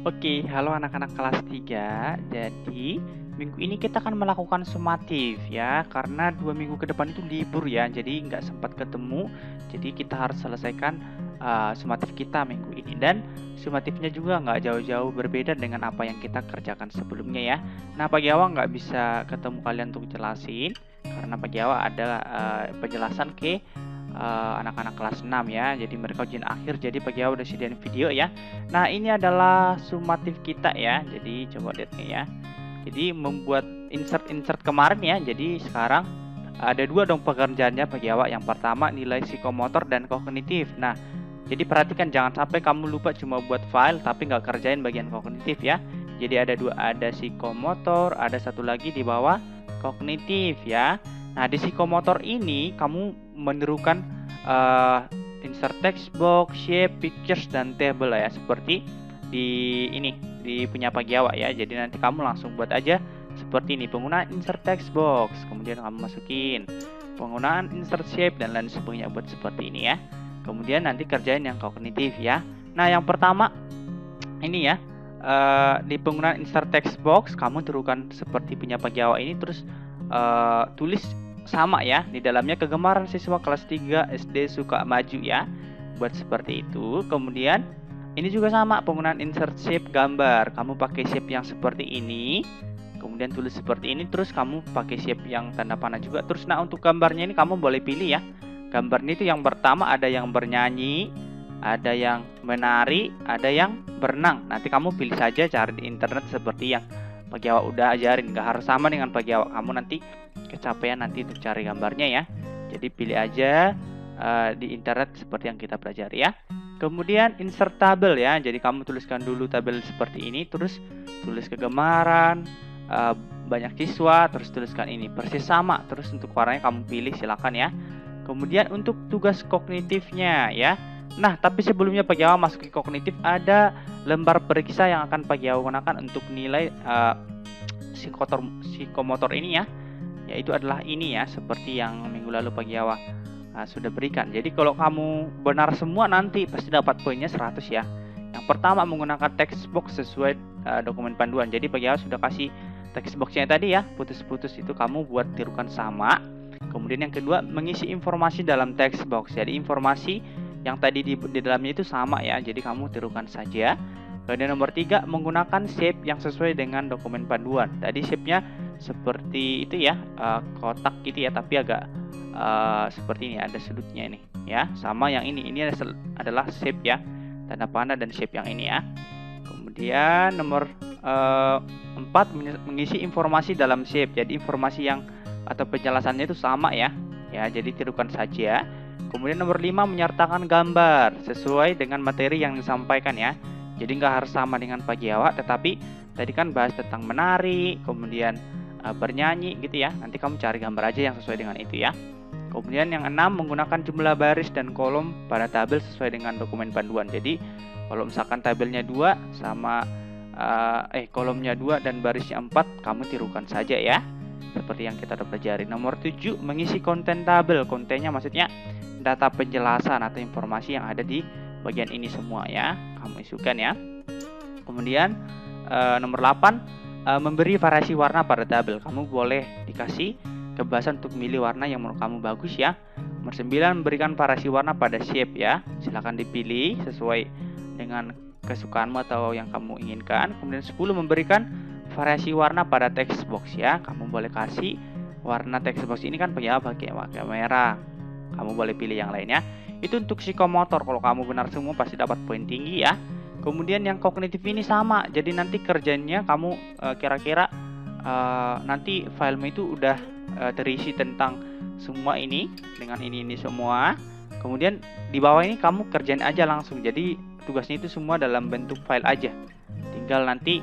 Oke, halo anak-anak kelas 3. Jadi, minggu ini kita akan melakukan sumatif ya, karena 2 minggu ke depan itu libur ya, jadi nggak sempat ketemu. Jadi kita harus selesaikan sumatif kita minggu ini. Dan sumatifnya juga nggak jauh-jauh berbeda dengan apa yang kita kerjakan sebelumnya ya. Nah, Pagi Awal nggak bisa ketemu kalian untuk jelasin, karena Pagi Awal ada penjelasan ke anak-anak kelas 6 ya. Jadi mereka ujian akhir, jadi Pagi Awal udah sediain video ya. Nah, ini adalah sumatif kita ya. Jadi coba lihat nih ya. Jadi membuat insert kemarin ya. Jadi sekarang ada dua dong pekerjaannya Pagi Awal. Yang pertama nilai psikomotor dan kognitif. Nah, jadi perhatikan jangan sampai kamu lupa cuma buat file tapi nggak kerjain bagian kognitif ya. Jadi ada dua, ada psikomotor, ada satu lagi di bawah kognitif ya. Nah, di psikomotor ini kamu menirukan insert text box, shape, pictures, dan table ya, seperti di ini di punya Pagi Awal ya. Jadi nanti kamu langsung buat aja seperti ini, penggunaan insert text box, kemudian kamu masukin penggunaan insert shape dan lain sebagainya buat seperti ini ya. Kemudian nanti kerjain yang kognitif ya. Nah, yang pertama ini ya, di penggunaan insert text box kamu tirukan seperti punya Pagi Awal ini, terus tulis sama ya, di dalamnya kegemaran siswa kelas 3 SD suka maju ya, buat seperti itu. Kemudian ini juga sama, penggunaan insert shape gambar, kamu pakai shape yang seperti ini, kemudian tulis seperti ini, terus kamu pakai shape yang tanda panah juga. Terus nah, untuk gambarnya ini kamu boleh pilih ya. Gambarnya itu yang pertama ada yang bernyanyi, ada yang menari, ada yang berenang. Nanti kamu pilih saja, cari di internet seperti yang Pagi Awal udah ajarin, gak harus sama dengan Pagi Awal. Kamu nanti kecapean nanti untuk cari gambarnya ya. Jadi pilih aja di internet seperti yang kita pelajari ya. Kemudian insert tabel ya. Jadi kamu tuliskan dulu tabel seperti ini, terus tulis kegemaran banyak siswa, terus tuliskan ini persis sama. Terus untuk warnanya kamu pilih, silakan ya. Kemudian untuk tugas kognitifnya ya. Nah, tapi sebelumnya Pagi Awal masuk ke kognitif, ada lembar periksa yang akan Pagi Awal gunakan untuk nilai psikomotor ini ya. Yaitu adalah ini ya, seperti yang minggu lalu Pagi Awal sudah berikan. Jadi kalau kamu benar semua nanti pasti dapat poinnya 100 ya. Yang pertama menggunakan text box sesuai dokumen panduan. Jadi Pagi Awal sudah kasih text boxnya tadi ya, putus-putus itu kamu buat tirukan sama. Kemudian yang kedua mengisi informasi dalam text box. Jadi informasi yang tadi di dalamnya itu sama ya, jadi kamu tirukan saja. Kemudian nomor 3 menggunakan shape yang sesuai dengan dokumen panduan. Tadi shape-nya seperti itu ya, kotak gitu ya, tapi agak seperti ini, ada sudutnya ini ya. Sama yang ini adalah shape ya, tanda panah dan shape yang ini ya. Kemudian nomor 4 mengisi informasi dalam shape. Jadi informasi yang atau penjelasannya itu sama ya. Ya, jadi tirukan saja. Kemudian nomor 5 menyertakan gambar sesuai dengan materi yang disampaikan ya. Jadi nggak harus sama dengan Pagi Awal, tetapi tadi kan bahas tentang menari, kemudian bernyanyi gitu ya. Nanti kamu cari gambar aja yang sesuai dengan itu ya. Kemudian yang 6 menggunakan jumlah baris dan kolom pada tabel sesuai dengan dokumen panduan. Jadi kalau misalkan tabelnya 2 sama kolomnya 2 dan barisnya 4, kamu tirukan saja ya. Seperti yang kita udah pelajari. Nomor 7 mengisi konten tabel. Kontennya maksudnya data penjelasan atau informasi yang ada di bagian ini semua ya, kamu isukan ya. Kemudian nomor 8 memberi variasi warna pada tabel. Kamu boleh dikasih kebebasan untuk milih warna yang menurut kamu bagus ya. Nomor 9 memberikan variasi warna pada shape ya. Silakan dipilih sesuai dengan kesukaanmu atau yang kamu inginkan. Kemudian 10 memberikan variasi warna pada text box ya. Kamu boleh kasih warna text box ini kan pakai merah. Kamu boleh pilih yang lainnya. Itu untuk psikomotor. Kalau kamu benar semua pasti dapat poin tinggi ya. Kemudian yang kognitif ini sama. Jadi nanti kerjanya kamu kira-kira nanti filenya itu udah terisi tentang semua ini dengan ini semua. Kemudian di bawah ini kamu kerjain aja langsung. Jadi tugasnya itu semua dalam bentuk file aja. Tinggal nanti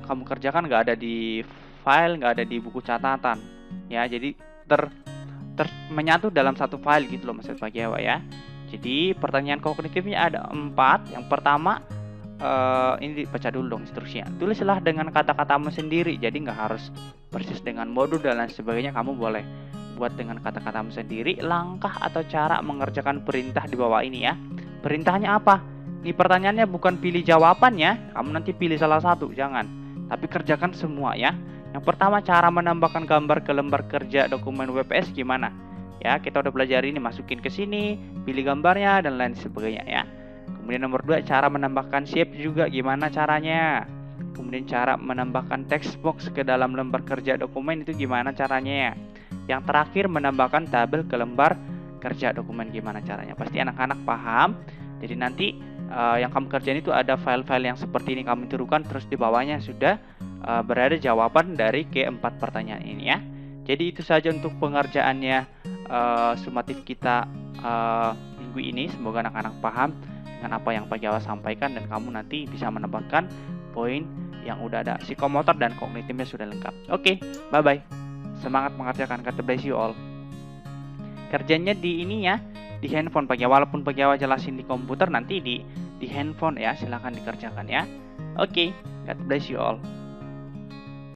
kamu kerjakan, nggak ada di file, nggak ada di buku catatan ya. Jadi menyatu dalam satu file gitu loh maksud Pagi Awal ya. Jadi pertanyaan kognitifnya ada 4. Yang pertama ini dibaca dulu dong instruksinya. Tulislah dengan kata-katamu sendiri. Jadi nggak harus persis dengan modul dan lain sebagainya. Kamu boleh buat dengan kata-katamu sendiri langkah atau cara mengerjakan perintah di bawah ini ya. Perintahnya apa? Ini pertanyaannya bukan pilih jawabannya, kamu nanti pilih salah satu, jangan. Tapi kerjakan semua ya. Yang pertama, cara menambahkan gambar ke lembar kerja dokumen WPS gimana? Ya, kita udah belajar ini, masukin ke sini, pilih gambarnya dan lain sebagainya ya. Kemudian nomor 2, cara menambahkan shape juga gimana caranya? Kemudian cara menambahkan text box ke dalam lembar kerja dokumen itu gimana caranya? Yang terakhir, menambahkan tabel ke lembar kerja dokumen gimana caranya? Pasti anak-anak paham. Jadi nanti yang kamu kerjain itu ada file-file yang seperti ini kamu tirukan, terus di bawahnya sudah berada jawaban dari keempat pertanyaan ini ya. Jadi itu saja untuk pengerjaannya sumatif kita minggu ini. Semoga anak-anak paham dengan apa yang Pak Jawa sampaikan dan kamu nanti bisa mendapatkan poin yang udah ada psikomotor dan kognitifnya sudah lengkap. Oke, bye-bye. Semangat mengerjakan. God bless you all. Kerjanya di ini ya, di handphone Pak Jawa. Walaupun Pak Jawa jelasin di komputer, nanti di handphone ya, silahkan dikerjakan ya. Oke, God bless you all.